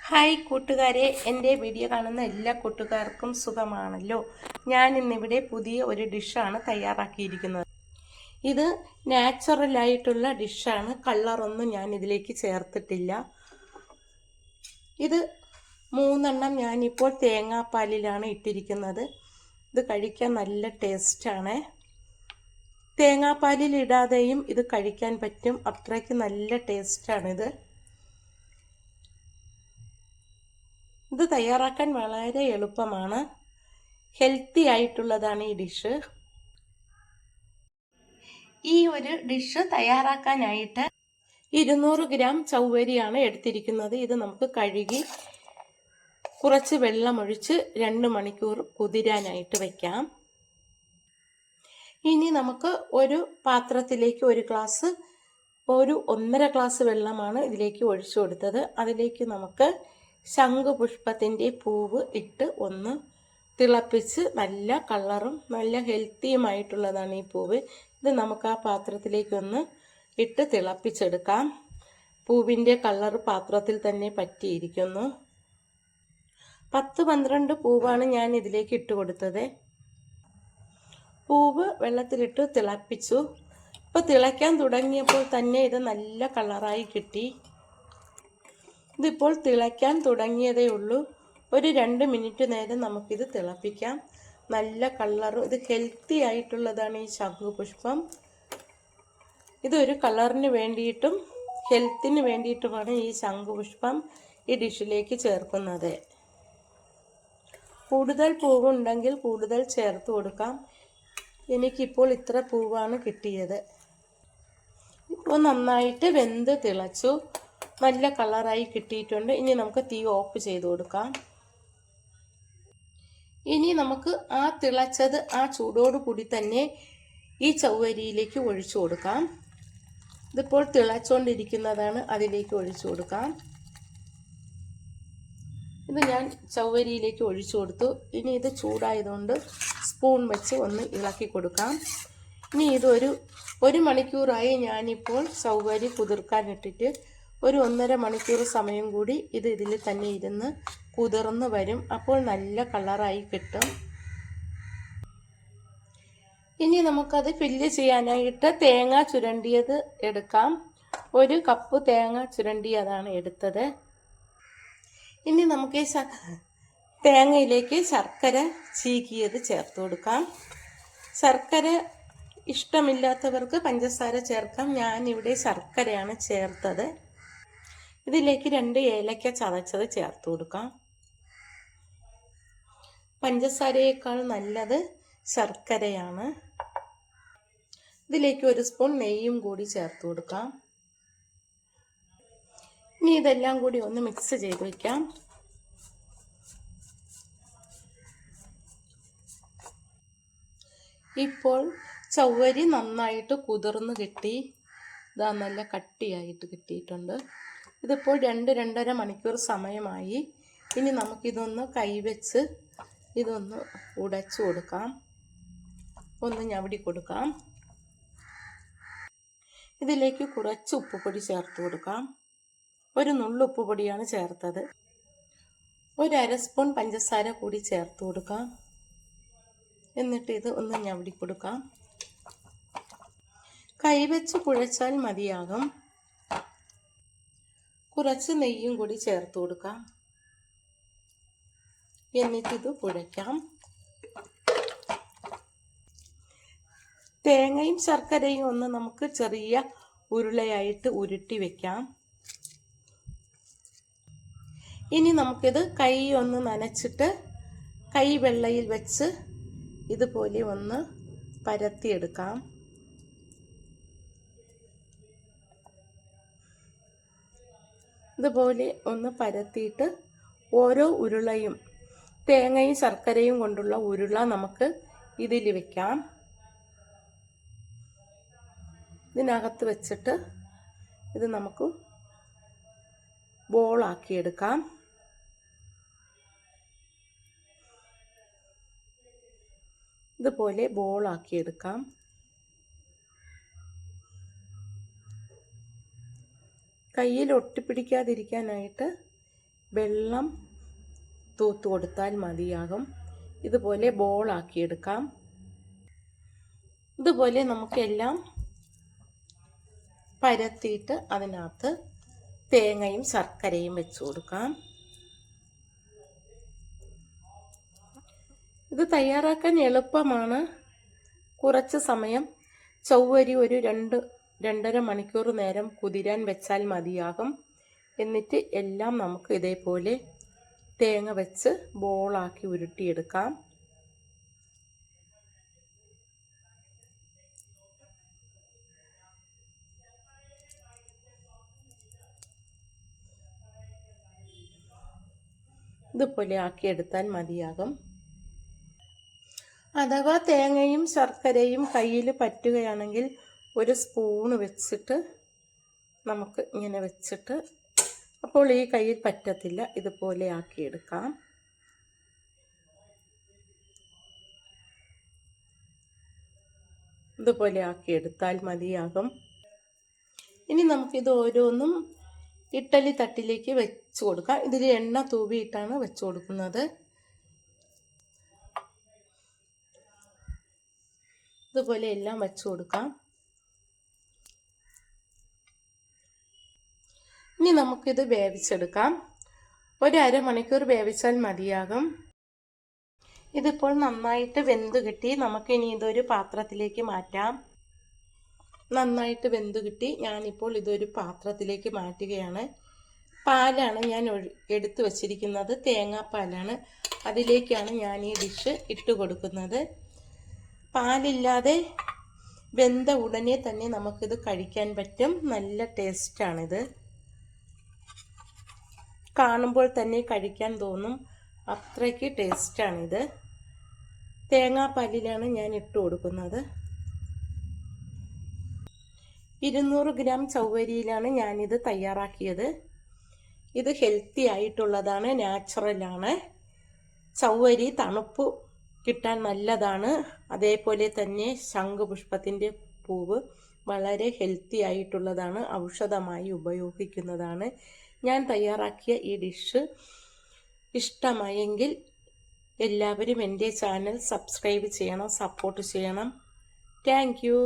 Hi കൂട്ടുകാരെ, എൻ്റെ video കാണുന്ന എല്ലാ കൂട്ടുകാർക്കും സുഖമാണല്ലോ. ഞാൻ ഇന്നിവിടെ പുതിയ ഒരു ഡിഷാണ് തയ്യാറാക്കിയിരിക്കുന്നത്. ഇത് നാച്ചുറലായിട്ടുള്ള ഡിഷാണ്. കളറൊന്നും ഞാൻ ഇതിലേക്ക് ചേർത്തിട്ടില്ല. ഇത് 3 ഞാനിപ്പോൾ തേങ്ങാപ്പാലിലാണ് ഇട്ടിരിക്കുന്നത്. ഇത് കഴിക്കാൻ നല്ല ടേസ്റ്റാണ്. തേങ്ങാപ്പാലിൽ ഇടാതെയും ഇത് കഴിക്കാൻ പറ്റും. അത്രയ്ക്ക് നല്ല ടേസ്റ്റാണിത്. ഇത് തയ്യാറാക്കാൻ വളരെ എളുപ്പമാണ്. ഹെൽത്തി ആയിട്ടുള്ളതാണ് ഈ ഡിഷ്. ഈ ഒരു ഡിഷ് തയ്യാറാക്കാനായിട്ട് 200 ഗ്രാം ചൗവരിയാണ് എടുത്തിരിക്കുന്നത്. ഇത് നമുക്ക് കഴുകി കുറച്ച് വെള്ളമൊഴിച്ച് 2 മണിക്കൂർ കുതിരാനായിട്ട് വെക്കാം. ഇനി നമുക്ക് ഒരു പാത്രത്തിലേക്ക് ഒരു 1.5 ഗ്ലാസ് വെള്ളമാണ് ഇതിലേക്ക് ഒഴിച്ചു കൊടുത്തത്. അതിലേക്ക് നമുക്ക് ശംഖുപുഷ്പത്തിൻ്റെ പൂവ് ഇട്ട് ഒന്ന് തിളപ്പിച്ച്, നല്ല കളറും നല്ല ഹെൽത്തിയുമായിട്ടുള്ളതാണ് ഈ പൂവ്. ഇത് നമുക്ക് ആ പാത്രത്തിലേക്കൊന്ന് ഇട്ട് തിളപ്പിച്ചെടുക്കാം. പൂവിൻ്റെ കളർ പാത്രത്തിൽ തന്നെ പറ്റിയിരിക്കുന്നു. 10-12 പൂവാണ് ഞാൻ ഇതിലേക്ക് ഇട്ട് കൊടുത്തത്. പൂവ് വെള്ളത്തിലിട്ട് തിളപ്പിച്ചു. ഇപ്പോൾ തിളയ്ക്കാൻ തുടങ്ങിയപ്പോൾ തന്നെ ഇത് നല്ല കളറായി കിട്ടി. ഇതിപ്പോൾ തിളയ്ക്കാൻ തുടങ്ങിയതേ ഉള്ളൂ. ഒരു 2 മിനിറ്റ് നേരം നമുക്കിത് തിളപ്പിക്കാം. നല്ല കളറും, ഇത് ഹെൽത്തി ആയിട്ടുള്ളതാണ് ഈ ശംഖുപുഷ്പം. ഇതൊരു കളറിന് വേണ്ടിയിട്ടും ഹെൽത്തിന് വേണ്ടിയിട്ടുമാണ് ഈ ശംഖുപുഷ്പം ഈ ഡിഷിലേക്ക് ചേർക്കുന്നത്. കൂടുതൽ പൂവുണ്ടെങ്കിൽ കൂടുതൽ ചേർത്ത് കൊടുക്കാം. എനിക്കിപ്പോൾ ഇത്ര പൂവാണ് കിട്ടിയത്. ഇപ്പോൾ നന്നായിട്ട് വെന്ത് തിളച്ചു, നല്ല കളറായി കിട്ടിയിട്ടുണ്ട്. ഇനി നമുക്ക് തീ ഓഫ് ചെയ്ത് കൊടുക്കാം. ഇനി നമുക്ക് ആ തിളച്ചത് ആ ചൂടോട് കൂടി തന്നെ ഈ ചൗവരിയിലേക്ക് ഒഴിച്ചു കൊടുക്കാം. ഇതിപ്പോൾ തിളച്ചുകൊണ്ടിരിക്കുന്നതാണ്, അതിലേക്ക് ഒഴിച്ചു കൊടുക്കാം. ഇത് ഞാൻ ചൗവരിയിലേക്ക് ഒഴിച്ചു കൊടുത്തു. ഇനി ഇത് ചൂടായതുകൊണ്ട് സ്പൂൺ വെച്ച് ഒന്ന് ഇളക്കി കൊടുക്കാം. ഇനി ഇതൊരു 1 മണിക്കൂറായി ഞാനിപ്പോൾ ചൗവരി കുതിർക്കാനിട്ടിട്ട്. ഒരു 1.5 മണിക്കൂർ സമയം കൂടി ഇത് ഇതിൽ തന്നെ ഇരുന്ന് കുതിർന്ന് വരും. അപ്പോൾ നല്ല കളറായി കിട്ടും. ഇനി നമുക്കത് ഫില്ല് ചെയ്യാനായിട്ട് തേങ്ങ ചുരണ്ടിയത് എടുക്കാം. 1 കപ്പ് തേങ്ങ ചുരണ്ടിയതാണ് എടുത്തത്. ഇനി നമുക്ക് തേങ്ങയിലേക്ക് ശർക്കര ചീകിയത് ചേർത്ത് കൊടുക്കാം. ശർക്കര ഇഷ്ടമില്ലാത്തവർക്ക് പഞ്ചസാര ചേർക്കാം. ഞാനിവിടെ ശർക്കരയാണ് ചേർത്തത്. ഇതിലേക്ക് 2 ഏലക്ക ചതച്ചത് ചേർത്ത് കൊടുക്കാം. പഞ്ചസാരയേക്കാൾ നല്ലത് ശർക്കരയാണ്. ഇതിലേക്ക് 1 സ്പൂൺ നെയ്യും കൂടി ചേർത്ത് കൊടുക്കാം. ഇനി ഇതെല്ലാം കൂടി ഒന്ന് മിക്സ് ചെയ്ത് വയ്ക്കാം. ഇപ്പോൾ ചൗവരി നന്നായിട്ട് കുതിർന്ന് കിട്ടി. ഇതാ നല്ല കട്ടിയായിട്ട് കിട്ടിയിട്ടുണ്ട്. ഇതിപ്പോൾ 2-2.5 മണിക്കൂർ സമയമായി. ഇനി നമുക്കിതൊന്ന് കൈവച്ച് ഇതൊന്ന് ഉടച്ചു കൊടുക്കാം, ഒന്ന് ഞവടി കൊടുക്കാം. ഇതിലേക്ക് കുറച്ച് ഉപ്പുപൊടി ചേർത്ത് കൊടുക്കാം. 1 നുള്ളു ഉപ്പുപൊടിയാണ് ചേർത്തത്. 1/2 സ്പൂൺ പഞ്ചസാര കൂടി ചേർത്ത് കൊടുക്കാം. എന്നിട്ട് ഇത് ഒന്ന് ഞവടി കൊടുക്കാം. കൈവച്ച് കുഴച്ചാൽ മതിയാകും. കുറച്ച് നെയ്യും കൂടി ചേർത്ത് കൊടുക്കാം. എന്നിട്ടിത് കുഴയ്ക്കാം. തേങ്ങയും ശർക്കരയും ഒന്ന് നമുക്ക് ചെറിയ ഉരുളയായിട്ട് ഉരുട്ടി വെക്കാം. ഇനി നമുക്കിത് കൈ ഒന്ന് നനച്ചിട്ട് കൈ വെള്ളയിൽ വെച്ച് ഇതുപോലെ ഒന്ന് പരത്തിയെടുക്കാം. ഇതുപോലെ ഒന്ന് പരത്തിയിട്ട് ഓരോ ഉരുളയും, തേങ്ങയും ശർക്കരയും കൊണ്ടുള്ള ഉരുള നമുക്ക് ഇതിൽ വെക്കാം. ഇതിനകത്ത് വെച്ചിട്ട് ഇത് നമുക്ക് ബോളാക്കിയെടുക്കാം. ഇതുപോലെ ബോളാക്കിയെടുക്കാം. കയ്യിൽ ഒട്ടിപ്പിടിക്കാതിരിക്കാനായിട്ട് വെള്ളം തൂത്ത് കൊടുത്താൽ മതിയാകും. ഇതുപോലെ ബോളാക്കിയെടുക്കാം. ഇതുപോലെ നമുക്കെല്ലാം പരത്തിയിട്ട് അതിനകത്ത് തേങ്ങയും ശർക്കരയും വെച്ച് കൊടുക്കാം. ഇത് തയ്യാറാക്കാൻ എളുപ്പമാണ്. കുറച്ച് സമയം ചൊവ്വരി ഒരു 2-2.5 മണിക്കൂർ നേരം കുതിരാൻ വെച്ചാൽ മതിയാകും. എന്നിട്ട് എല്ലാം നമുക്ക് ഇതേപോലെ തേങ്ങ വെച്ച് ബോളാക്കി ഉരുട്ടിയെടുക്കാം. ഇതുപോലെ ആക്കിയെടുത്താൽ മതിയാകും. അഥവാ തേങ്ങയും ശർക്കരയും കയ്യിൽ പറ്റുകയാണെങ്കിൽ ഒരു സ്പൂണ് വെച്ചിട്ട് നമുക്ക് ഇങ്ങനെ വെച്ചിട്ട്, അപ്പോൾ ഈ കയ്യിൽ പറ്റത്തില്ല, ഇതുപോലെ ആക്കിയെടുക്കാം. ഇതുപോലെ ആക്കിയെടുത്താൽ മതിയാകും. ഇനി നമുക്കിത് ഓരോന്നും ഇഡ്ഡലി തട്ടിലേക്ക് വെച്ച് കൊടുക്കാം. ഇതിൽ എണ്ണ തൂവിയിട്ടാണ് വെച്ച് കൊടുക്കുന്നത്. ഇതുപോലെ എല്ലാം വെച്ച് കൊടുക്കാം. ഇനി നമുക്കിത് വേവിച്ചെടുക്കാം. ഒരു അരമണിക്കൂർ വേവിച്ചാൽ മതിയാകും. ഇതിപ്പോൾ നന്നായിട്ട് വെന്ത് കിട്ടി. നമുക്കിനി ഇതൊരു പാത്രത്തിലേക്ക് മാറ്റാം. നന്നായിട്ട് വെന്ത് കിട്ടി. ഞാനിപ്പോൾ ഇതൊരു പാത്രത്തിലേക്ക് മാറ്റുകയാണ്. പാലാണ് ഞാൻ എടുത്തു വച്ചിരിക്കുന്നത്, തേങ്ങാപ്പാലാണ്. അതിലേക്കാണ് ഞാൻ ഈ ഡിഷ് ഇട്ട് കൊടുക്കുന്നത്. പാലില്ലാതെ വെന്ത ഉടനെ തന്നെ നമുക്കിത് കഴിക്കാൻ പറ്റും. നല്ല ടേസ്റ്റാണിത്. കാണുമ്പോൾ തന്നെ കഴിക്കാൻ തോന്നും, അത്രയ്ക്ക് ടേസ്റ്റാണിത്. തേങ്ങാപ്പാലിലാണ് ഞാൻ ഇട്ട് കൊടുക്കുന്നത്. 200 ഗ്രാം ചവ്വരിയിലാണ് ഞാനിത് തയ്യാറാക്കിയത്. ഇത് ഹെൽത്തി ആയിട്ടുള്ളതാണ്, നാച്ചുറലാണ്. ചവ്വരി തണുപ്പ് കിട്ടാൻ നല്ലതാണ്. അതേപോലെ തന്നെ ശംഖുപുഷ്പത്തിൻ്റെ പൂവ് വളരെ ഹെൽത്തി ആയിട്ടുള്ളതാണ്, ഔഷധമായി ഉപയോഗിക്കുന്നതാണ്. ഞാൻ തയ്യാറാക്കിയ ഈ ഡിഷ് ഇഷ്ടമായെങ്കിൽ എല്ലാവരും എൻ്റെ ചാനൽ സബ്സ്ക്രൈബ് ചെയ്യണം, സപ്പോർട്ട് ചെയ്യണം. Thank you.